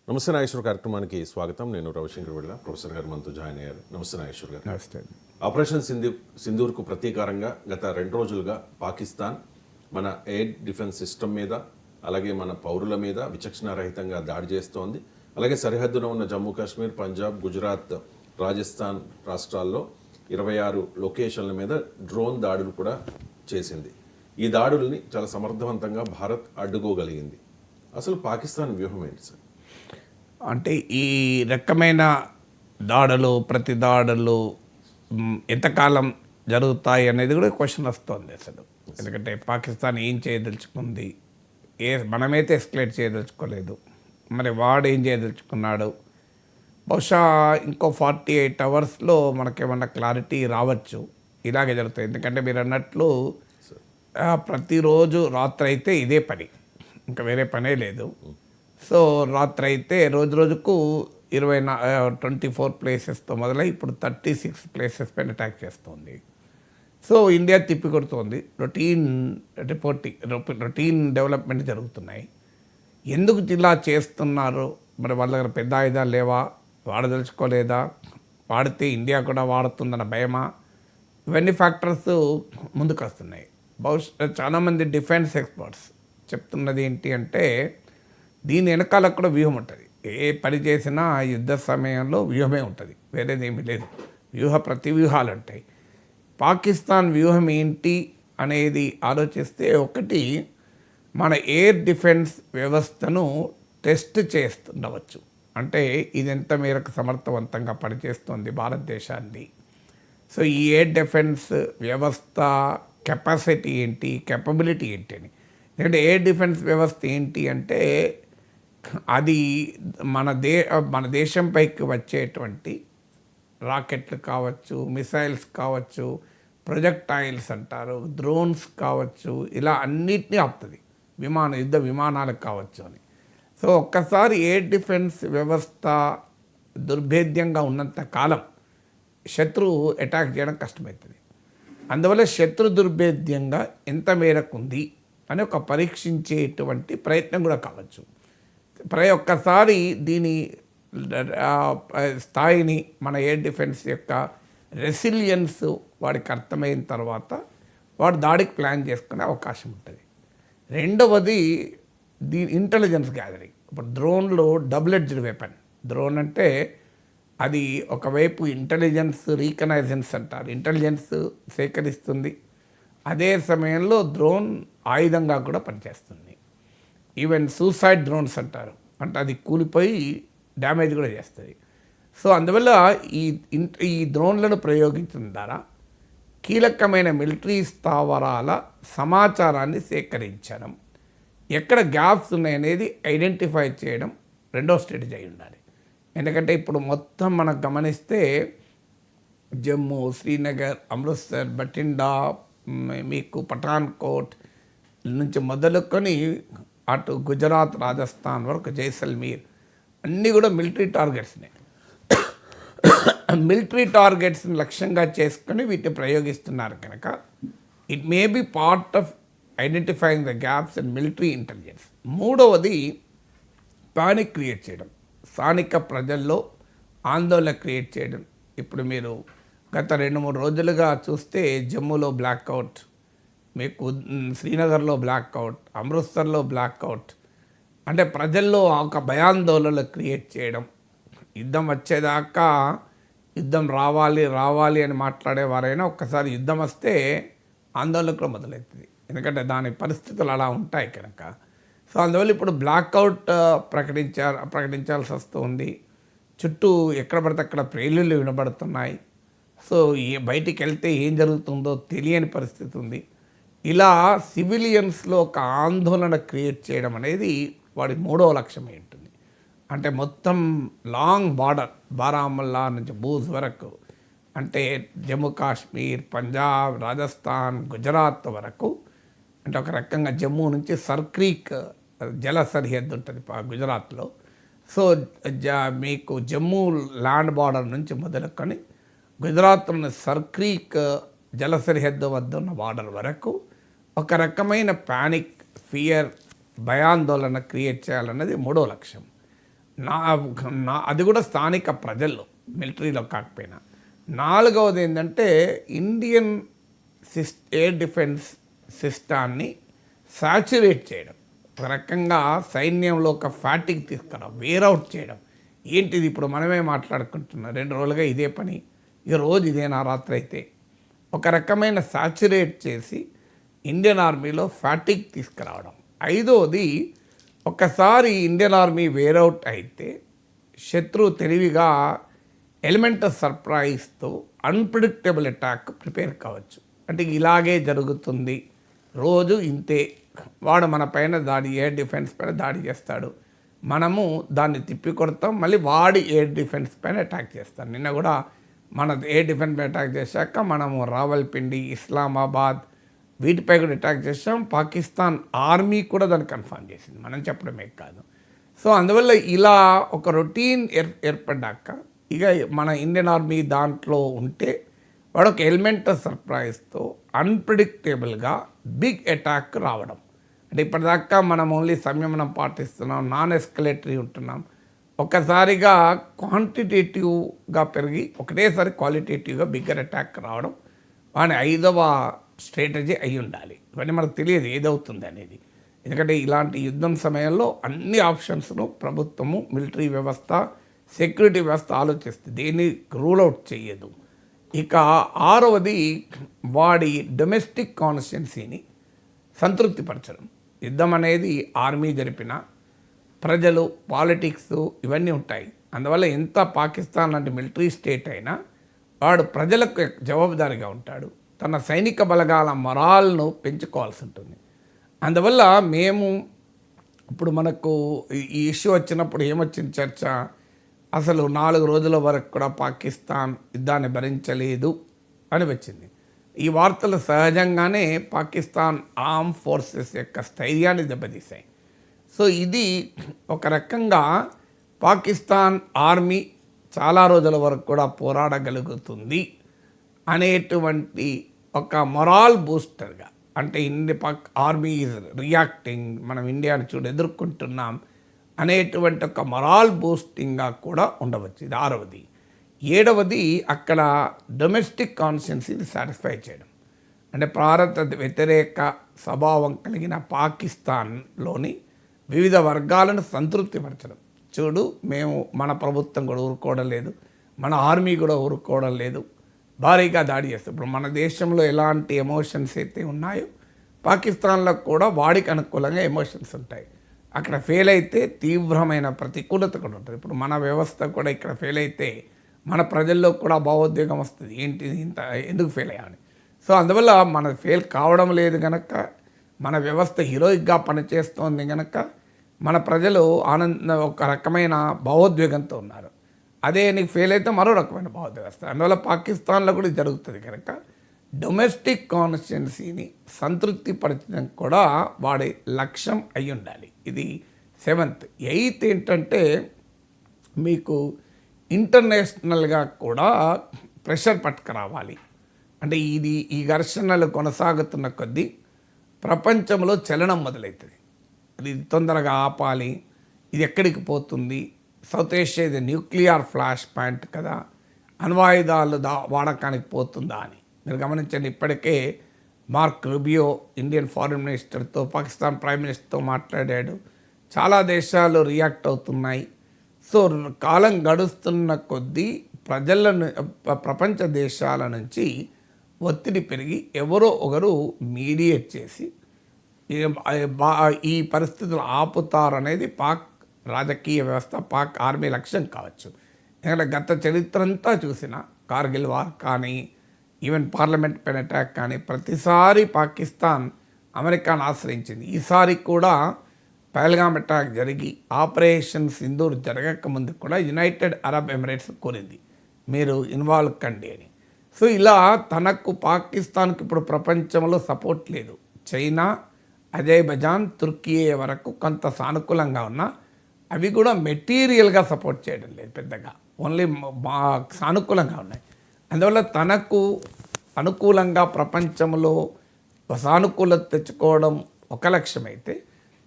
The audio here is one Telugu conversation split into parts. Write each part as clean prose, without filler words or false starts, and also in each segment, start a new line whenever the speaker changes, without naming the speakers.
నమస్తే నాగేశ్వర్ కార్యక్రమానికి స్వాగతం. నేను రవిశంకర్ వెళ్ళ ప్రొఫెసర్ గారు మనతో జాయిన్ అయ్యారు. నమస్తే నాగేశ్వర్ గారు.
నమస్తే.
ఆపరేషన్ సింధూర్కు ప్రతీకారంగా గత 2 రోజులుగా పాకిస్తాన్ మన ఎయిర్ డిఫెన్స్ సిస్టమ్ మీద అలాగే మన పౌరుల మీద విచక్షణారహితంగా దాడి చేస్తోంది. అలాగే సరిహద్దున ఉన్న జమ్మూ కాశ్మీర్, పంజాబ్, గుజరాత్, రాజస్థాన్ రాష్ట్రాల్లో 26 లొకేషన్ల మీద డ్రోన్ దాడులు కూడా చేసింది. ఈ దాడుల్ని చాలా సమర్థవంతంగా భారత్ అడ్డుకోగలిగింది. అసలు పాకిస్తాన్ వ్యూహం ఏంటి సార్?
అంటే ఈ రకమైన దాడులు, ప్రతి దాడులు ఎంతకాలం జరుగుతాయి అనేది కూడా క్వశ్చన్ వస్తుంది అసలు. ఎందుకంటే పాకిస్తాన్ ఏం చేయదలుచుకుంది, మనమైతే ఎస్కలేట్ చేయదలుచుకోలేదు, మరి వాడు ఏం చేయదలుచుకున్నాడు. బహుశా ఇంకో 48 అవర్స్లో మనకేమన్నా క్లారిటీ రావచ్చు. ఇలాగే జరుగుతుంది. ఎందుకంటే మీరు అన్నట్లు ప్రతిరోజు రాత్రి అయితే ఇదే పని, ఇంకా వేరే పనే లేదు. సో రాత్రి అయితే రోజు రోజుకు 24 ప్లేసెస్తో మొదలై ఇప్పుడు 36 ప్లేసెస్ పైన అటాక్ చేస్తుంది. సో ఇండియా తిప్పి కొడుతోంది. రొటీన్ డెవలప్మెంట్ జరుగుతున్నాయి. ఎందుకు ఇలా చేస్తున్నారు? మరి వాళ్ళ దగ్గర పెద్ద ఆయుధాలు లేవా, వాడదలుచుకోలేదా, వాడితే ఇండియా కూడా వాడుతుందన్న భయమా? ఇవన్నీ ఫ్యాక్టర్స్ ముందుకు వస్తున్నాయి. బహుశా చాలామంది డిఫెన్స్ ఎక్స్పర్ట్స్ చెప్తున్నది ఏంటి అంటే, దీని వెనకాల కూడా వ్యూహం ఉంటుంది. ఏ పని చేసినా యుద్ధ సమయంలో వ్యూహమే ఉంటుంది, వేరేది ఏమీ లేదు. ప్రతి వ్యూహాలు ఉంటాయి. పాకిస్తాన్ వ్యూహం ఏంటి అనేది ఆలోచిస్తే, ఒకటి మన ఎయిర్ డిఫెన్స్ వ్యవస్థను టెస్ట్ చేస్తుండవచ్చు. అంటే ఇది ఎంత మేరకు సమర్థవంతంగా పనిచేస్తుంది భారతదేశాన్ని. సో ఈ ఎయిర్ డిఫెన్స్ వ్యవస్థ కెపాసిటీ ఏంటి, కెపబిలిటీ ఏంటి అని. ఎందుకంటే ఎయిర్ డిఫెన్స్ వ్యవస్థ ఏంటి అంటే, అది మన దేశంపైకి వచ్చేటువంటి రాకెట్లు కావచ్చు, మిసైల్స్ కావచ్చు, ప్రొజెక్టైల్స్ అంటారు, డ్రోన్స్ కావచ్చు, ఇలా అన్నిటినీ ఆపుతుంది. యుద్ధ విమానాలకు కావచ్చు అని. సో ఒక్కసారి ఎయిర్ డిఫెన్స్ వ్యవస్థ దుర్భేద్యంగా ఉన్నంత కాలం శత్రువు అటాక్ చేయడం కష్టమవుతుంది. అందువల్ల శత్రు దుర్భేద్యంగా ఎంత మేరకు ఉంది అని ఒక పరీక్షించేటువంటి ప్రయత్నం కూడా కావచ్చు. ఒక్కసారి దీని స్థాయిని, మన ఎయిర్ డిఫెన్స్ యొక్క రెసిలియన్స్ వాడికి అర్థమైన తర్వాత వాడు దాడికి ప్లాన్ చేసుకునే అవకాశం ఉంటుంది. రెండవది దీని ఇంటెలిజెన్స్ గ్యాదరింగ్. ఇప్పుడు డ్రోన్లో డబుల్ ఎడ్జ్డ్ వెపన్. డ్రోన్ అంటే అది ఒకవైపు ఇంటెలిజెన్స్ రీకనైజెన్స్ అంటారు, ఇంటెలిజెన్స్ సేకరిస్తుంది, అదే సమయంలో డ్రోన్ ఆయుధంగా కూడా పనిచేస్తుంది. ఈవెన్ సూసైడ్ డ్రోన్స్ అంటారు, అంటే అది కూలిపోయి డ్యామేజ్ కూడా చేస్తుంది. సో అందువల్ల ఈ డ్రోన్లను ప్రయోగించడం ద్వారా కీలకమైన మిలిటరీ స్థావరాల సమాచారాన్ని సేకరించడం, ఎక్కడ గ్యాప్స్ ఉన్నాయనేది ఐడెంటిఫై చేయడం రెండో స్ట్రాటజీ అయి ఉండాలి. ఎందుకంటే ఇప్పుడు మొత్తం మనం గమనిస్తే జమ్మూ, శ్రీనగర్, అమృత్సర్, బఠిండా, మీకు పఠాన్కోట్ నుంచి మొదలుకొని అటు గుజరాత్, రాజస్థాన్ వరకు జైసల్మీర్ అన్నీ కూడా మిలిటరీ టార్గెట్స్నే. మిలిటరీ టార్గెట్స్ని లక్ష్యంగా చేసుకొని వీటిని ప్రయోగిస్తున్నారు కనుక it may be part of identifying the gaps in military intelligence. మూడవది పానిక్ క్రియేట్ చేయడం, స్థానిక ప్రజల్లో ఆందోళన క్రియేట్ చేయడం. ఇప్పుడు మీరు గత 2-3 రోజులుగా చూస్తే జమ్మూలో బ్లాక్అవుట్, మీకు శ్రీనగర్లో బ్లాక్అవుట్, అమృత్సర్లో బ్లాక్అవుట్, అంటే ప్రజల్లో ఒక భయాందోళనలు క్రియేట్ చేయడం. యుద్ధం వచ్చేదాకా యుద్ధం రావాలి అని మాట్లాడేవారైనా ఒక్కసారి యుద్ధం వస్తే ఆందోళన కూడా మొదలవుతుంది. ఎందుకంటే దాని పరిస్థితులు అలా ఉంటాయి కనుక. సో అందువల్ల ఇప్పుడు బ్లాక్అవుట్ ప్రకటించాల్సి వస్తుంది. చుట్టూ ఎక్కడ పడితే అక్కడ ప్రేలుళ్ళు వినబడుతున్నాయి. సో బయటికి వెళ్తే ఏం జరుగుతుందో తెలియని పరిస్థితి ఉంది. ఇలా సివిలియన్స్లో ఒక ఆందోళన క్రియేట్ చేయడం అనేది వాడి మూడవ లక్ష్యమై ఉంటుంది. అంటే మొత్తం లాంగ్ బార్డర్, బారాముల్లా నుంచి భూజ్ వరకు, అంటే జమ్మూ కాశ్మీర్, పంజాబ్, రాజస్థాన్, గుజరాత్ వరకు, అంటే ఒక రకంగా జమ్మూ నుంచి సర్క్రీక్ జల సరిహద్దు ఉంటుంది గుజరాత్లో. సో మీకు జమ్మూ ల్యాండ్ బార్డర్ నుంచి మొదలుకొని గుజరాత్లోని సర్క్రీక్ జల సరిహద్దు వద్ద ఉన్న బార్డర్ వరకు ఒక రకమైన ప్యానిక్, ఫియర్, భయాందోళన క్రియేట్ చేయాలన్నది మూడో లక్ష్యం. నా అది కూడా స్థానిక ప్రజల్లో, మిలిటరీలో కాకపోయినా. నాలుగవది ఏంటంటే ఇండియన్ ఎయిర్ డిఫెన్స్ సిస్టాన్ని సాచురేట్ చేయడం, ఒక రకంగా సైన్యంలో ఒక ఫ్యాటిక్ తీసుకురావడం, వేరౌట్ చేయడం. ఏంటిది ఇప్పుడు మనమే మాట్లాడుకుంటున్నాం 2 రోజులుగా ఇదే పని, ఇక రోజు ఇదేనా రాత్రి అయితే, ఒక రకమైన సాచురేట్ చేసి ఇండియన్ ఆర్మీలో ఫ్యాటిక్ తీసుకురావడం. ఐదవది, ఒక్కసారి ఇండియన్ ఆర్మీ వేరౌట్ అయితే శత్రువు తెలివిగా ఎలిమెంట్ ఆఫ్ సర్ప్రైజ్తో అన్ప్రిడిక్టబుల్ అటాక్ ప్రిపేర్ కావచ్చు. అంటే ఇలాగే జరుగుతుంది, రోజు ఇంతే, వాడు మన పైన దాడి, ఎయిర్ డిఫెన్స్ పైన దాడి చేస్తాడు, మనము దాన్ని తిప్పి కొడతాం, మళ్ళీ వాడి ఎయిర్ డిఫెన్స్ పైన అటాక్ చేస్తాం. నిన్న కూడా మన ఎయిర్ డిఫెన్స్ పైన అటాక్ చేశాక మనము రావల్పిండి, ఇస్లామాబాద్ వీటిపై కూడా అటాక్ చేసాం. పాకిస్తాన్ ఆర్మీ కూడా దాన్ని కన్ఫర్మ్ చేసింది, మనం చెప్పడమే కాదు. సో అందువల్ల ఇలా ఒక రొటీన్ ఏర్పడ్డాక ఇక మన ఇండియన్ ఆర్మీ దాంట్లో ఉంటే వాడు ఒక ఎలిమెంట్ ఆఫ్ సర్ప్రైజ్తో అన్ప్రిడిక్టబుల్గా బిగ్ అటాక్ రావడం. అంటే ఇప్పటిదాకా మనం ఓన్లీ సంయమనం పాటిస్తున్నాం, నాన్ ఎస్కలేటరీ ఉంటున్నాం. ఒక్కసారిగా క్వాంటిటేటివ్గా పెరిగి ఒకటేసారి క్వాలిటేటివ్గా బిగ్గర్ అటాక్ రావడం వాని 5వ స్ట్రాటజీ అయి ఉండాలి. ఇవన్నీ మనకు తెలియదు ఏదవుతుంది అనేది, ఎందుకంటే ఇలాంటి యుద్ధం సమయంలో అన్ని ఆప్షన్స్ను ప్రభుత్వము, మిలిటరీ వ్యవస్థ, సెక్యూరిటీ వ్యవస్థ ఆలోచిస్తుంది, దేన్ని రూల్ అవుట్ చేయదు. ఇక 6వది వాడి డొమెస్టిక్ కాన్స్టిట్యున్సీని సంతృప్తిపరచడం. యుద్ధం అనేది ఆర్మీ జరిపిన, ప్రజలు, పాలిటిక్స్ ఇవన్నీ ఉంటాయి. అందువల్ల ఎంత పాకిస్తాన్ లాంటి మిలిటరీ స్టేట్ అయినా వాడు ప్రజలకు జవాబుదారీగా ఉంటాడు, తన సైనిక బలగాల మొరాల్ను పెంచుకోవాల్సి ఉంటుంది. అందువల్ల మేము ఇప్పుడు మనకు ఈ ఇష్యూ వచ్చినప్పుడు ఏమొచ్చింది చర్చ, అసలు 4 రోజుల వరకు కూడా పాకిస్తాన్ యుద్ధాన్ని భరించలేదు అని వచ్చింది. ఈ వార్తలు సహజంగానే పాకిస్తాన్ ఆర్మ్ ఫోర్సెస్ యొక్క స్థైర్యాన్ని దెబ్బతీశాయి. సో ఇది ఒక రకంగా పాకిస్తాన్ ఆర్మీ చాలా రోజుల వరకు కూడా పోరాడగలుగుతుంది అనేటువంటి ఒక మొరాల్ బూస్టర్గా, అంటే ఆర్మీ ఈజ్ రియాక్టింగ్, మనం ఇండియాని ఎదుర్కొంటున్నాం అనేటువంటి ఒక మొరాల్ బూస్టింగ్గా కూడా ఉండవచ్చు. ఇది 6వది. 7వది అక్కడ డొమెస్టిక్ కాన్స్టిట్యున్సీని సాటిస్ఫై చేయడం, అంటే భారత వ్యతిరేక స్వభావం కలిగిన పాకిస్తాన్లోని వివిధ వర్గాలను సంతృప్తిపరచడం. చూడు, మేము మన ప్రభుత్వం కూడా ఊరుకోవడం లేదు, మన ఆర్మీ కూడా ఊరుకోవడం లేదు, భారీగా దాడి చేస్తాం. ఇప్పుడు మన దేశంలో ఎలాంటి ఎమోషన్స్ అయితే ఉన్నాయో పాకిస్తాన్లో కూడా వాడికి అనుకూలంగా ఎమోషన్స్ ఉంటాయి. అక్కడ ఫెయిల్ అయితే తీవ్రమైన ప్రతికూలత కూడా ఉంటుంది. ఇప్పుడు మన వ్యవస్థ కూడా ఇక్కడ ఫెయిల్ అయితే మన ప్రజల్లో కూడా భావోద్వేగం వస్తుంది, ఏంటి ఇంత ఎందుకు ఫెయిల్ అయ్యామని. సో అందువల్ల మన ఫెయిల్ కావడం లేదు కనుక, మన వ్యవస్థ హీరోయిక్గా పనిచేస్తోంది కనుక మన ప్రజలు ఒక రకమైన భావోద్వేగంతో ఉన్నారు. అదే నీకు ఫెయిల్ అయితే మరో రకమైన భావోద్వేగం వస్తుంది. అందువల్ల పాకిస్తాన్లో కూడా జరుగుతుంది కనుక డొమెస్టిక్ కాన్స్టిట్యున్సీని సంతృప్తిపరచడం కూడా వాడి లక్ష్యం అయి ఉండాలి. ఇది 7th. 8th ఏంటంటే మీకు ఇంటర్నేషనల్గా కూడా ప్రెషర్ పట్టుకురావాలి. అంటే ఈ ఘర్షణలు కొనసాగుతున్న కొద్దీ ప్రపంచంలో చలనం మొదలవుతుంది. ఇది తొందరగా ఆపాలి, ఇది ఎక్కడికి పోతుంది, సౌత్ ఏషియా ఇది న్యూక్లియర్ ఫ్లాష్ పాయింట్ కదా, అణ్వాయుధాలు వాడకానికి పోతుందా అని మీరు గమనించండి. ఇప్పటికే మార్క్ రూబియో ఇండియన్ ఫారిన్ మినిస్టర్తో, పాకిస్తాన్ ప్రైమ్ మినిస్టర్తో మాట్లాడాడు. చాలా దేశాలు రియాక్ట్ అవుతున్నాయి. సో కాలం గడుస్తున్న కొద్దీ ప్రపంచ దేశాల నుంచి ఒత్తిడి పెరిగి ఎవరో ఒకరు మీడియేట్ చేసి ఈ పరిస్థితులు ఆపుతారనేది పాక్ రాజకీయ వ్యవస్థ, పాక్ ఆర్మీ లక్ష్యం కావచ్చు. ఎందుకంటే గత చరిత్ర అంతా చూసిన కార్గిల్ వార్ కానీ, ఈవెన్ పార్లమెంట్ పైన అటాక్ కానీ, ప్రతిసారి పాకిస్తాన్ అమెరికాను ఆశ్రయించింది. ఈసారి కూడా పహల్గామ్ అటాక్ జరిగి ఆపరేషన్ సింధూర్ జరగకముందు కూడా యునైటెడ్ అరబ్ ఎమిరేట్స్ కోరింది మీరు ఇన్వాల్వ్ కండి అని. సో ఇలా తనకు పాకిస్తాన్కి ఇప్పుడు ప్రపంచంలో సపోర్ట్ లేదు. చైనా, అజర్బైజాన్, తుర్కియే వరకు కొంత సానుకూలంగా ఉన్నా అవి కూడా మెటీరియల్గా సపోర్ట్ చేయడం లేదు పెద్దగా, ఓన్లీ సానుకూలంగా ఉన్నాయి. అందువల్ల తనకు అనుకూలంగా ప్రపంచంలో సానుకూలత తెచ్చుకోవడం ఒక లక్ష్యం అయితే,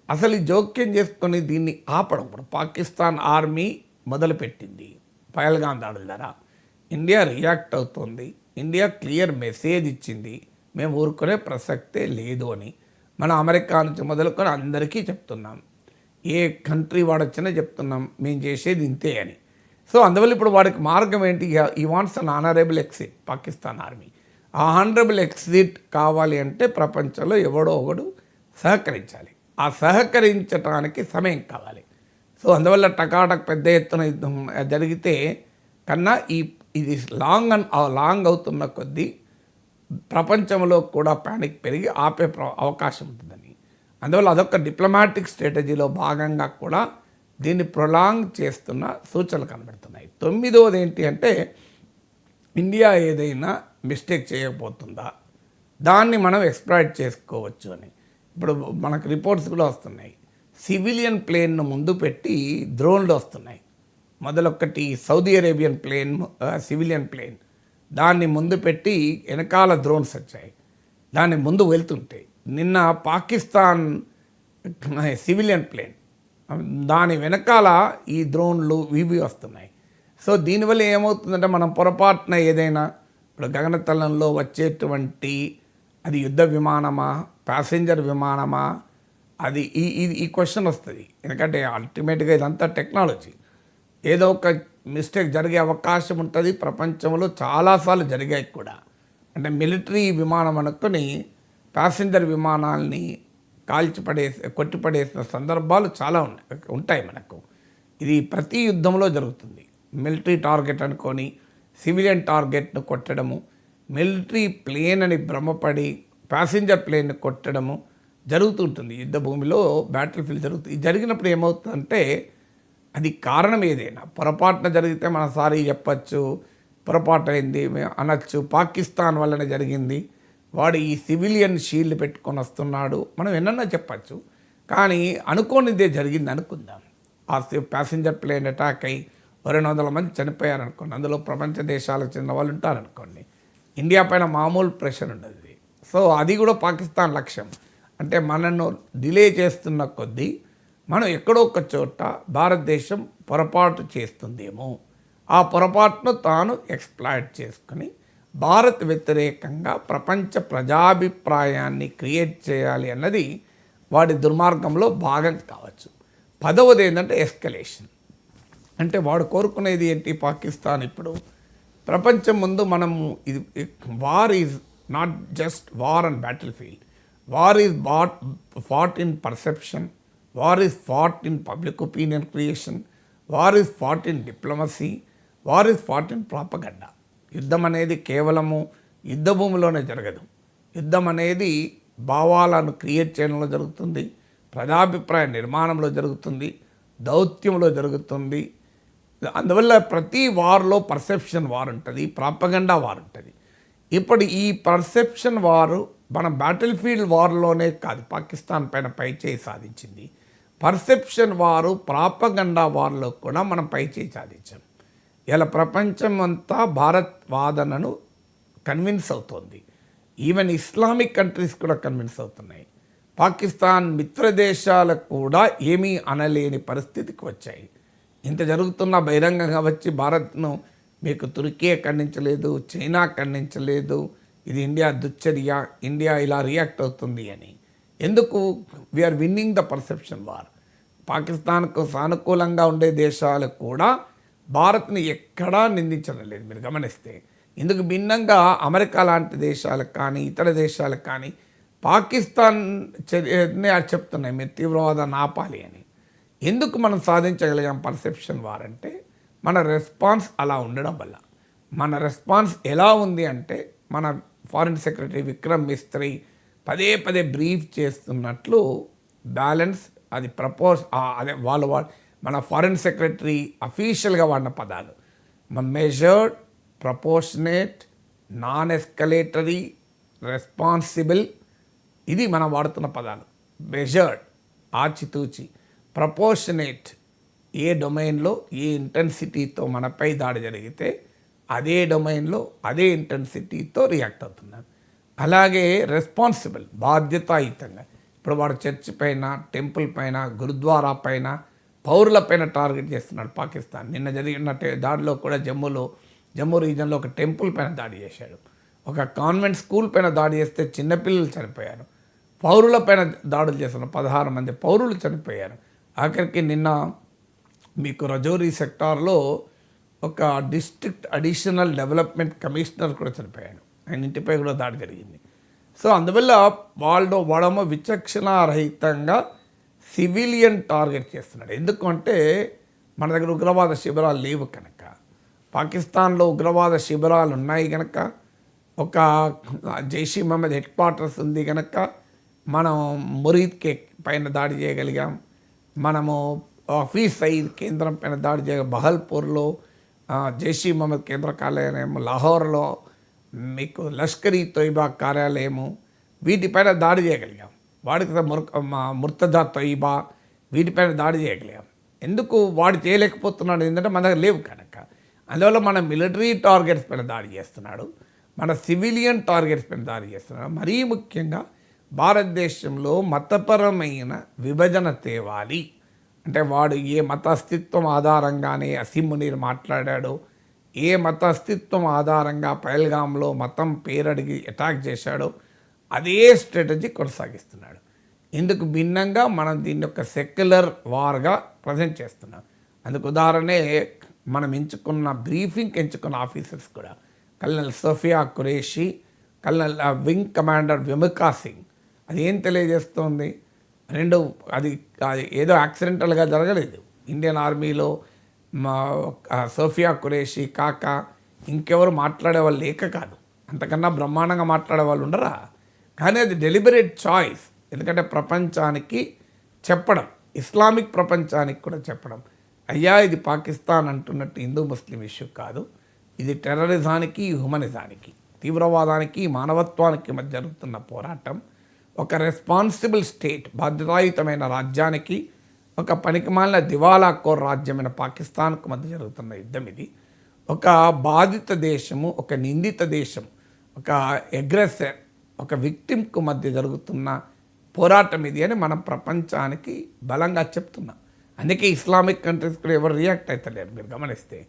అసలు ఈ జోక్యం చేసుకొని దీన్ని ఆపడం. ఇప్పుడు పాకిస్తాన్ ఆర్మీ మొదలుపెట్టింది పహల్గాం దాడుల ద్వారా, ఇండియా రియాక్ట్ అవుతుంది, ఇండియా క్లియర్ మెసేజ్ ఇచ్చింది, మేము ఊరుకునే ప్రసక్తే లేదు అని. మనం అమెరికా నుంచి మొదలుకొని అందరికీ చెప్తున్నాం, ఏ కంట్రీ వాడొచ్చినా చెప్తున్నాం మేము చేసేది ఇంతే అని. సో అందువల్ల ఇప్పుడు వాడికి మార్గం ఏంటి? ఈ వాంట్స్ అన్ ఆనరబుల్ ఎగ్జిట్. పాకిస్తాన్ ఆర్మీ ఆ ఆనరబుల్ ఎగ్జిట్ కావాలి అంటే ప్రపంచంలో ఎవడో ఒకడు సహకరించాలి. ఆ సహకరించడానికి సమయం కావాలి. సో అందువల్ల టకాటక్ పెద్ద ఎత్తున యుద్ధం జరిగితే కన్నా ఇది లాంగ్ అవుతున్న కొద్దీ ప్రపంచంలో కూడా ప్యానిక్ పెరిగి ఆపే అవకాశం ఉంటుందని. అందువల్ల అదొక డిప్లొమాటిక్ స్ట్రాటజీలో భాగంగా కూడా దీన్ని ప్రొలాంగ్ చేస్తున్న సూచనలు కనబడుతున్నాయి. 9వది ఏంటి అంటే, ఇండియా ఏదైనా మిస్టేక్ చేయకపోతుందా, దాన్ని మనం ఎక్స్ప్లాయిట్ చేసుకోవచ్చు అని. ఇప్పుడు మనకు రిపోర్ట్స్ కూడా వస్తున్నాయి, సివిలియన్ ప్లేన్ను ముందు పెట్టి డ్రోన్లు వస్తున్నాయి. మొదలొక్కటి Saudi Arabian plane, civilian plane, దాన్ని ముందు పెట్టి వెనకాల డ్రోన్స్ వచ్చాయి, దాన్ని ముందు వెళ్తుంటే. నిన్న పాకిస్తాన్ సివిలియన్ ప్లేన్, దాని వెనకాల ఈ డ్రోన్లు ఇవి వస్తున్నాయి. సో దీనివల్ల ఏమవుతుందంటే, మనం పొరపాటున ఏదైనా ఇప్పుడు గగనతలంలో వచ్చేటువంటి అది యుద్ధ విమానమా, ప్యాసింజర్ విమానమా, అది ఈ క్వశ్చన్ వస్తుంది. ఎందుకంటే అల్టిమేట్గా ఇదంతా టెక్నాలజీ. ఏదో ఒక మిస్టేక్ జరిగే అవకాశం ఉంటుంది. ప్రపంచంలో చాలాసార్లు జరిగాయి కూడా. అంటే మిలిటరీ విమానం అనుకొని ప్యాసింజర్ విమానాల్ని కొట్టిపడేసిన సందర్భాలు చాలా ఉంటాయి మనకు. ఇది ప్రతి యుద్ధంలో జరుగుతుంది. మిలిటరీ టార్గెట్ అనుకొని సివిలియన్ టార్గెట్ను కొట్టడము, మిలిటరీ ప్లేన్ అని భ్రమపడి ప్యాసింజర్ ప్లేన్ని కొట్టడము జరుగుతుంటుంది. యుద్ధ భూమిలో బ్యాటిల్ ఫీల్డ్ జరుగుతుంది. ఇది జరిగినప్పుడు ఏమవుతుందంటే, అది కారణం ఏదైనా పొరపాటున జరిగితే మనం సారీ చెప్పచ్చు, పొరపాటు అయింది అనొచ్చు, పాకిస్తాన్ వల్లనే జరిగింది, వాడు ఈ సివిలియన్ షీల్డ్ పెట్టుకొని వస్తున్నాడు, మనం ఎన్నన్నా చెప్పచ్చు. కానీ అనుకోనిదే జరిగింది అనుకుందాం. ఆ ప్యాసింజర్ ప్లేన్ అటాక్ అయ్యి 200 మంది చనిపోయారనుకోండి, అందులో ప్రపంచ దేశాలకు చెందిన వాళ్ళు ఉంటారనుకోండి, ఇండియా పైన మామూలు ప్రెషర్ ఉండదు. సో అది కూడా పాకిస్తాన్ లక్ష్యం. అంటే మనను డిలే చేస్తున్న కొద్దీ మనం ఎక్కడో ఒక చోట భారతదేశం పొరపాటు చేస్తుందేమో, ఆ పొరపాటును తాను ఎక్స్ప్లాయిట్ చేసుకుని భారత్ వ్యతిరేకంగా ప్రపంచ ప్రజాభిప్రాయాన్ని క్రియేట్ చేయాలి అన్నది వాడి దుర్మార్గంలో భాగం కావచ్చు. 10వది ఏంటంటే ఎస్కలేషన్. అంటే వాడు కోరుకునేది ఏంటి? పాకిస్తాన్ ఇప్పుడు ప్రపంచం ముందు మనము ఇది war is not just war and battlefield. War is fought in perception, war is fought in public opinion creation, war is fought in diplomacy, war is fought in propaganda. యుద్ధం అనేది కేవలము యుద్ధ భూమిలోనే జరగదు. యుద్ధం అనేది భావాలను క్రియేట్ చేయడంలో జరుగుతుంది, ప్రజాభిప్రాయ నిర్మాణంలో జరుగుతుంది, దౌత్యంలో జరుగుతుంది. అందువల్ల ప్రతి వార్లో పర్సెప్షన్ వార్ ఉంటుంది, ప్రాపగండా వార్ ఉంటుంది. ఇప్పుడు ఈ పర్సెప్షన్ వారు మన బ్యాటిల్ ఫీల్డ్ వార్లోనే కాదు పాకిస్తాన్ పైన పైచేయి సాధించింది, పర్సెప్షన్ వారు ప్రాపగండా వార్లో కూడా మనం పైచేయి సాధించాం. ఇలా ప్రపంచం అంతా భారత్ వాదనను కన్విన్స్ అవుతోంది. ఈవెన్ ఇస్లామిక్ కంట్రీస్ కూడా కన్విన్స్ అవుతున్నాయి. పాకిస్తాన్ మిత్ర దేశాలకు కూడా ఏమీ అనలేని పరిస్థితికి వచ్చాయి. ఇంత జరుగుతున్న బహిరంగంగా వచ్చి భారత్ను మీకు తుర్కీ ఖండించలేదు, చైనా ఖండించలేదు, ఇది ఇండియా దుశ్చర్య, ఇండియా ఇలా రియాక్ట్ అవుతుంది అని. ఎందుకు? We are winning the perception war. పాకిస్తాన్కు సానుకూలంగా ఉండే దేశాలు కూడా భారత్ని ఎక్కడా నిందించడం లేదు. మీరు గమనిస్తే ఇందుకు భిన్నంగా అమెరికా లాంటి దేశాలకు కానీ ఇతర దేశాలకు కానీ పాకిస్తాన్ చెప్తున్నాయి మీరు తీవ్రవాదాన్ని ఆపాలి అని. ఎందుకు మనం సాధించగలిగాం పర్సెప్షన్ వార్ అంటే మన రెస్పాన్స్ అలా ఉండడం వల్ల. మన రెస్పాన్స్ ఎలా ఉంది అంటే, మన ఫారిన్ సెక్రటరీ విక్రమ్ మిస్త్రీ పదే పదే బ్రీఫ్ చేస్తున్నట్లు బ్యాలెన్స్ అది అదే వాళ్ళు మన ఫారిన్ సెక్రటరీ అఫీషియల్గా వాడిన పదాలు measured, proportionate, non escalatory, responsible, ఇది మనం వాడుతున్న పదాలు. మెజర్డ్ ఆచితూచి, ప్రపోర్షనేట్ ఏ డొమైన్లో ఏ ఇంటెన్సిటీతో మనపై దాడి జరిగితే అదే డొమైన్లో అదే ఇంటెన్సిటీతో రియాక్ట్ అవుతున్నారు. అలాగే రెస్పాన్సిబుల్ బాధ్యతాయుతంగా ఇప్పుడు వాడు చర్చ్ పైన, టెంపుల్ పైన, గురుద్వారా పైన, పౌరుల పైన టార్గెట్ చేస్తున్నాడు పాకిస్తాన్. నిన్న జరిగిన దాడిలో కూడా జమ్మూ రీజన్లో ఒక టెంపుల్ పైన దాడి చేశాడు. ఒక కాన్వెంట్ స్కూల్ పైన దాడి చేస్తే చిన్నపిల్లలు చనిపోయారు. పౌరుల పైన దాడులు చేస్తున్నారు. 16 మంది పౌరులు చనిపోయారు. ఆఖరికి నిన్న మీకు రజౌరీ సెక్టార్లో ఒక డిస్ట్రిక్ట్ అడిషనల్ డెవలప్మెంట్ కమిషనర్ కూడా చనిపోయాడు. ఆయన ఇంటిపై కూడా దాడి జరిగింది. సో అందువల్ల వాడేమో విచక్షణారహితంగా సివిలియన్ టార్గెట్ చేస్తున్నాడు. ఎందుకంటే మన దగ్గర ఉగ్రవాద శిబిరాలు లేవు కనుక, పాకిస్తాన్లో ఉగ్రవాద శిబిరాలు ఉన్నాయి కనుక, ఒక జైషీ మహమ్మద్ హెడ్ క్వార్టర్స్ ఉంది కనుక మనం మురీద్కే పైన దాడి చేయగలిగాం. మనము హఫీజ్ సయీద్ కేంద్రం పైన దాడి చేయగలిగాం. బహల్పూర్లో జైషీ మహమ్మద్ కేంద్ర కార్యాలయము, లాహోర్లో మీకు లష్కరీ తొయిబా కార్యాలయము, వీటిపైన దాడి చేయగలిగాం. వాడికి ముర్తజా తొయిబా వీటిపైన దాడి చేయగలిగాం. ఎందుకు వాడు చేయలేకపోతున్నాడు? ఎందుకంటే మన దగ్గర లేవు కనుక. అందువల్ల మన మిలిటరీ టార్గెట్స్ పైన దాడి చేస్తున్నాడు, మన సివిలియన్ టార్గెట్స్ పైన దాడి చేస్తున్నాడు. మరీ ముఖ్యంగా భారతదేశంలో మతపరమైన విభజన తేవాలి అంటే వాడు ఏ మత అస్తిత్వం ఆధారంగానే అసీం మునీర్ మాట్లాడాడో, ఏ మత అస్తిత్వం ఆధారంగా పహల్గామ్లో మతం పేరడిగి అటాక్ చేశాడో అదే స్ట్రాటజీ కొనసాగిస్తున్నాడు. ఇందుకు భిన్నంగా మనం దీన్ని ఒక సెక్యులర్ వార్గా ప్రజెంట్ చేస్తున్నాం. అందుకు ఉదాహరణే మనం ఎంచుకున్న ఆఫీసర్స్ కూడా colonel Sofiya Qureshi, colonel wing commander Vyomika Singh. అది ఏం తెలియజేస్తోంది? అది ఏదో యాక్సిడెంటల్గా జరగలేదు. ఇండియన్ ఆర్మీలో సోఫియా ఖురేషీ కాక ఇంకెవరు మాట్లాడే వాళ్ళు లేక కాదు, అంతకన్నా బ్రహ్మాండంగా మాట్లాడే వాళ్ళు ఉండరా. కానీ అది డెలిబరేట్ చాయిస్. ఎందుకంటే ప్రపంచానికి చెప్పడం, ఇస్లామిక్ ప్రపంచానికి కూడా చెప్పడం, అయ్యా ఇది పాకిస్తాన్ అంటున్నట్టు హిందూ ముస్లిం ఇష్యూ కాదు, ఇది టెర్రరిజానికి, హ్యూమనిజానికి, తీవ్రవాదానికి, మానవత్వానికి మధ్య జరుగుతున్న పోరాటం. ఒక రెస్పాన్సిబుల్ స్టేట్, బాధ్యతాయుతమైన రాజ్యానికి ఒక పనికిమాలిన దివాలా కోర్ రాజ్యమైన పాకిస్తాన్కు మధ్య జరుగుతున్న యుద్ధం ఇది. ఒక బాధిత దేశము, ఒక నిందిత దేశం, ఒక అగ్రెసర్, ఒక విక్టిమ్కు మధ్య జరుగుతున్న పోరాటం ఇది అని మనం ప్రపంచానికి బలంగా చెప్తున్నాం. అందుకే ఇస్లామిక్ కంట్రీస్ కూడా ఎవరు రియాక్ట్ అవుతలేరు. మీరు గమనిస్తే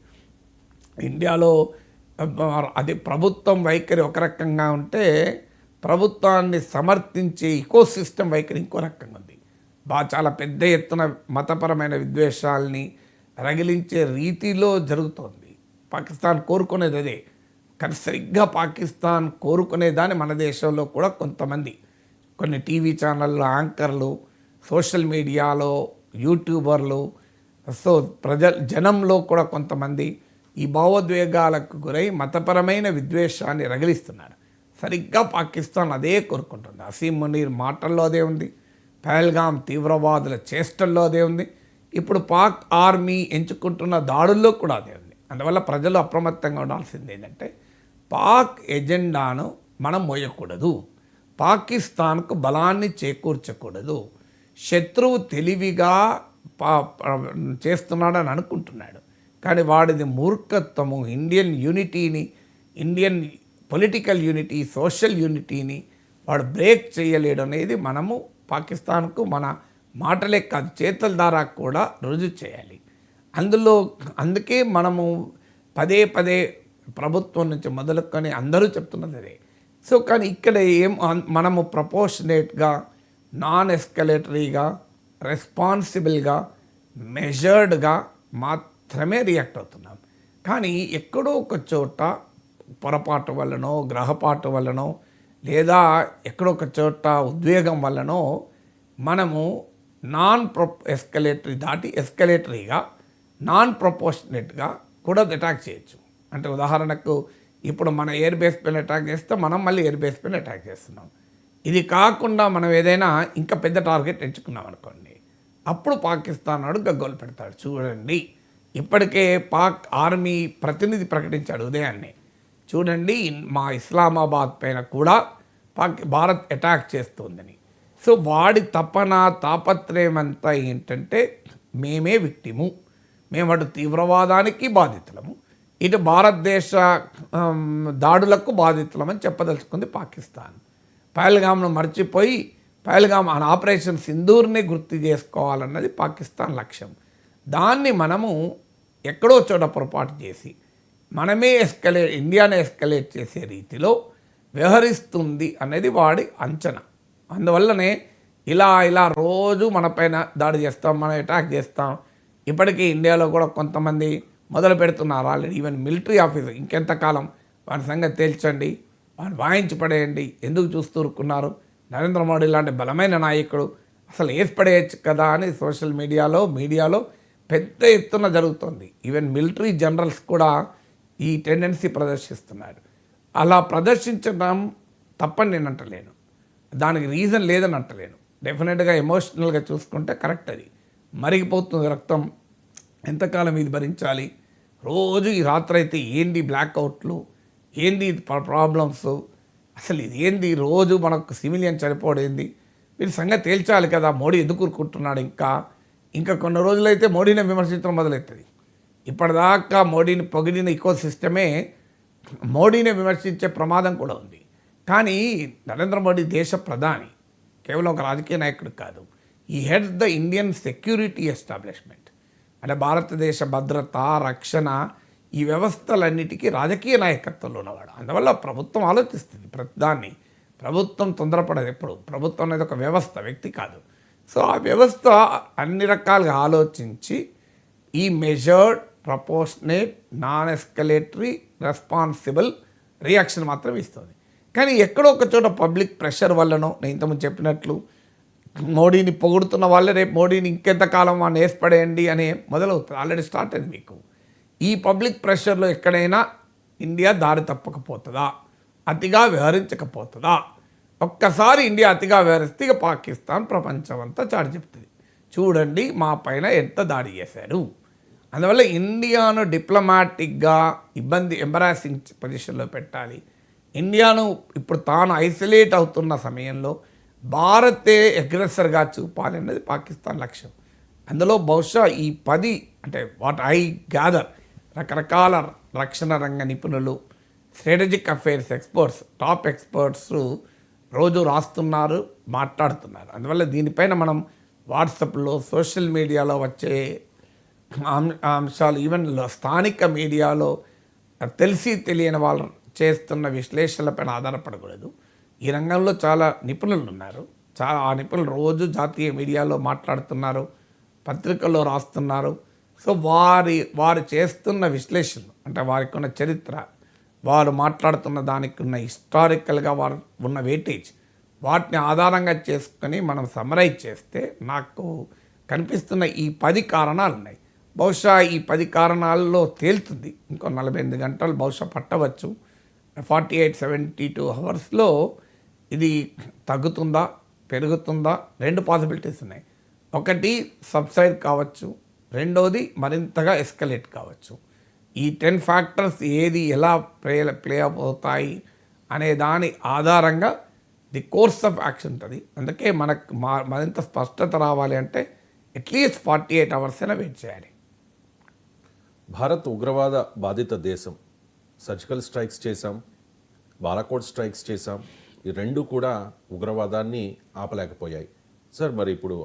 ఇండియాలో అది ప్రభుత్వం వైఖరి ఒక రకంగా ఉంటే, ప్రభుత్వాన్ని సమర్థించే ఇకోసిస్టమ్ వైఖరి ఇంకో రకంగా ఉంది. చాలా పెద్ద ఎత్తున మతపరమైన విద్వేషాలని రగిలించే రీతిలో జరుగుతోంది. పాకిస్తాన్ కోరుకునేది అదే. కానీ సరిగ్గా పాకిస్తాన్ కోరుకునేదాన్ని మన దేశంలో కూడా కొంతమంది, కొన్ని టీవీ ఛానళ్ళు, యాంకర్లు, సోషల్ మీడియాలో యూట్యూబర్లు, సో జనంలో కూడా కొంతమంది ఈ భావోద్వేగాలకు గురై మతపరమైన విద్వేషాన్ని రగిలిస్తున్నారు. సరిగ్గా పాకిస్తాన్ అదే కోరుకుంటుంది. అసీం మునీర్ మాటల్లో అదే ఉంది, పహల్గామ్ తీవ్రవాదుల చేష్టల్లో అదే ఉంది, ఇప్పుడు పాక్ ఆర్మీ ఎంచుకుంటున్న దాడుల్లో కూడా అదే ఉంది. అందువల్ల ప్రజలు అప్రమత్తంగా ఉండాల్సింది ఏంటంటే, పాక్ ఎజెండాను మనం మోయకూడదు, పాకిస్తాన్కు బలాన్ని చేకూర్చకూడదు. శత్రువు తెలివిగా చేస్తున్నాడని అనుకుంటున్నాడు, కానీ వాడిది మూర్ఖత్వము. ఇండియన్ యూనిటీని, ఇండియన్ పొలిటికల్ యూనిటీ, సోషల్ యూనిటీని వాడు బ్రేక్ చేయలేడు అనేది మనము పాకిస్తాన్కు మన మాటలే కాదు చేతుల ద్వారా కూడా రుజువు చేయాలి. అందుకే మనము పదే పదే ప్రభుత్వం నుంచి మొదలుకొని అందరూ చెప్తున్నది అదే. సో కానీ ఇక్కడ మనము ప్రపోర్షనేట్గా, నాన్ ఎస్కలేటరీగా, రెస్పాన్సిబుల్గా, మెజర్డ్గా మాత్రమే రియాక్ట్ అవుతున్నాం. కానీ ఎక్కడో ఒక చోట పొరపాటు వల్లనో, గ్రహపాటు వల్లనో, లేదా ఎక్కడో ఒక చోట ఉద్వేగం వల్లనో మనము ఎస్కలేటరీ దాటి ఎస్కలేటరీగా, నాన్ ప్రపోర్షనేట్గా కూడా అటాక్ చేయొచ్చు. అంటే ఉదాహరణకు ఇప్పుడు మన ఎయిర్ బేస్ పైన అటాక్ చేస్తే మనం మళ్ళీ ఎయిర్ బేస్ పైన అటాక్ చేస్తున్నాం. ఇది కాకుండా మనం ఏదైనా ఇంకా పెద్ద టార్గెట్ ఎంచుకున్నాం అనుకోండి, అప్పుడు పాకిస్తాన్ వాడు గగ్గోలు పెడతాడు. చూడండి, ఇప్పటికే పాక్ ఆర్మీ ప్రతినిధి ప్రకటించాడు ఉదయాన్నే, చూడండి మా ఇస్లామాబాద్ పైన కూడా భారత్ అటాక్ చేస్తుందని. సో వాడి తాపత్రయం అంతా ఏంటంటే, మేమే విక్టిము, మేము అటు తీవ్రవాదానికి బాధితులము, ఇటు భారతదేశ దాడులకు బాధితులమని చెప్పదలుచుకుంది పాకిస్తాన్. పహల్గామ్ను మర్చిపోయి పహల్గామ్ మన ఆపరేషన్ సింధూర్ని గుర్తు చేసుకోవాలన్నది పాకిస్తాన్ లక్ష్యం. దాన్ని మనము ఎక్కడో చోట పొరపాటు చేసి మనమే ఇండియానే ఎస్కలేట్ చేసే రీతిలో వ్యవహరిస్తుంది అనేది వాడి అంచనా. అందువల్లనే ఇలా రోజు మనపైన దాడి చేస్తాం, మనం అటాక్ చేస్తాం. ఇప్పటికీ ఇండియాలో కూడా కొంతమంది మొదలు పెడుతున్నారు ఆల్రెడీ. ఈవెన్ మిలిటరీ ఆఫీసర్ ఇంకెంతకాలం వాని సంగతి తేల్చండి, వాడిని వాయించి పడేయండి, ఎందుకు చూస్తూ ఊరుకున్నారు, నరేంద్ర మోడీ లాంటి బలమైన నాయకుడు అసలు వేసి పడేయచ్చు కదా అని సోషల్ మీడియాలో పెద్ద ఎత్తున జరుగుతుంది. ఈవెన్ మిలిటరీ జనరల్స్ కూడా ఈ టెండెన్సీ ప్రదర్శిస్తున్నారు. అలా ప్రదర్శించడం తప్పని నేను అంటలేను, దానికి రీజన్ లేదని అంటలేను. డెఫినెట్గా ఎమోషనల్గా చూసుకుంటే కరెక్ట్. అది మరిగిపోతుంది రక్తం, ఎంతకాలం ఇది భరించాలి. రోజు ఈ రాత్రి అయితే ఏంది బ్లాక్అవుట్లు, ఏంది ప్రాబ్లమ్స్, అసలు ఇది ఏంది రోజు మనకు సివిలియన్ చనిపోవడేంది, వీరి సంగతి తేల్చాలి కదా. మోడీ ఎందుకు ఊరుకుంటున్నాడు? ఇంకా కొన్ని రోజులైతే మోడీని విమర్శించడం మొదలవుతుంది. ఇప్పటిదాకా మోడీని పొగిడిన ఇకో సిస్టమే మోడీని విమర్శించే ప్రమాదం కూడా ఉంది. కానీ నరేంద్ర మోడీ దేశ ప్రధాని, కేవలం ఒక రాజకీయ నాయకుడు కాదు. ఈ heads the Indian security establishment, అంటే భారతదేశ భద్రత, రక్షణ, ఈ వ్యవస్థలన్నిటికీ రాజకీయ నాయకత్వంలో ఉన్నవాడు. అందువల్ల ప్రభుత్వం ఆలోచిస్తుంది ప్రతిదాన్ని. ప్రభుత్వం తొందరపడదు ఎప్పుడు. ప్రభుత్వం అనేది ఒక వ్యవస్థ, వ్యక్తి కాదు. సో ఆ వ్యవస్థ అన్ని రకాలుగా ఆలోచించి ఈ measured, proportionate, non escalatory, responsible reaction మాత్రం ఇస్తుంది. కానీ ఎక్కడో ఒక చోట పబ్లిక్ ప్రెషర్ వల్లనో, నేను ఇంతకుముందు చెప్పినట్లు మోడీని పొగుడుతున్న వాళ్ళే రేపు మోడీని ఇంకెంతకాలం వాడిని వేసిపడేయండి అనే మొదలవుతుంది. ఆల్రెడీ స్టార్ట్ అయింది మీకు. ఈ పబ్లిక్ ప్రెషర్లో ఎక్కడైనా ఇండియా దారి తప్పకపోతుందా, అతిగా వ్యవహరించకపోతుందా? ఒక్కసారి ఇండియా అతిగా వ్యవహరిస్తే ఇక పాకిస్తాన్ ప్రపంచం అంతా చాటి చెప్తుంది, చూడండి మా పైన ఎంత దాడి చేశారు. అందువల్ల ఇండియాను డిప్లొమాటిక్గా ఎంబరాసింగ్ పొజిషన్లో పెట్టాలి. ఇండియాను ఇప్పుడు తాను ఐసోలేట్ అవుతున్న సమయంలో భారతే అగ్రెసర్గా చూపాలి అన్నది పాకిస్తాన్ లక్ష్యం. అందులో బహుశా ఈ 10 అంటే వాట్ ఐ గ్యాదర్ రకరకాల రక్షణ రంగ నిపుణులు, strategic affairs experts, top experts రోజు రాస్తున్నారు, మాట్లాడుతున్నారు. అందువల్ల దీనిపైన మనం వాట్సాప్లో, సోషల్ మీడియాలో వచ్చే అంశాలు, ఈవెన్ స్థానిక మీడియాలో తెలిసి తెలియని వాళ్ళు చేస్తున్న విశ్లేషణలపైన ఆధారపడకూడదు. ఈ రంగంలో చాలా నిపుణులు ఉన్నారు. ఆ నిపుణులు రోజు జాతీయ మీడియాలో మాట్లాడుతున్నారు, పత్రికల్లో రాస్తున్నారు. సో వారు చేస్తున్న విశ్లేషణలు, అంటే వారికి ఉన్న చరిత్ర, వారు మాట్లాడుతున్న దానికి ఉన్న హిస్టారికల్గా వారు ఉన్న వెయిటేజ్, వాటిని ఆధారంగా చేసుకొని మనం సమరైజ్ చేస్తే నాకు కనిపిస్తున్న ఈ 10 కారణాలు ఉన్నాయి. బహుశా ఈ 10 కారణాల్లో తేలుతుంది. ఇంకో 48 గంటలు బహుశా పట్టవచ్చు. 48-72 అవర్స్లో ఇది తగ్గుతుందా, పెరుగుతుందా? 2 పాసిబిలిటీస్ ఉన్నాయి. ఒకటి సబ్సైడ్ కావచ్చు, రెండోది మరింతగా ఎస్కలేట్ కావచ్చు. ఈ 10 ఫ్యాక్టర్స్ ఏది ఎలా ప్లే అవుతాయి అనే దాని ఆధారంగా ది కోర్స్ ఆఫ్ యాక్షన్ ఉంటుంది. అందుకే మనకు మరింత స్పష్టత రావాలి అంటే అట్లీస్ట్ 48 అవర్స్ అయినా వెయిట్ చేయాలి.
భారత్ ఉగ్రవాద బాధిత దేశం. సర్జికల్ స్ట్రైక్స్ చేశాం, బాలాకోట్ స్ట్రైక్స్ చేశాం. ఈ 2 కూడా ఉగ్రవాదాన్ని ఆపలేకపోయాయి. సార్ మరి ఇప్పుడు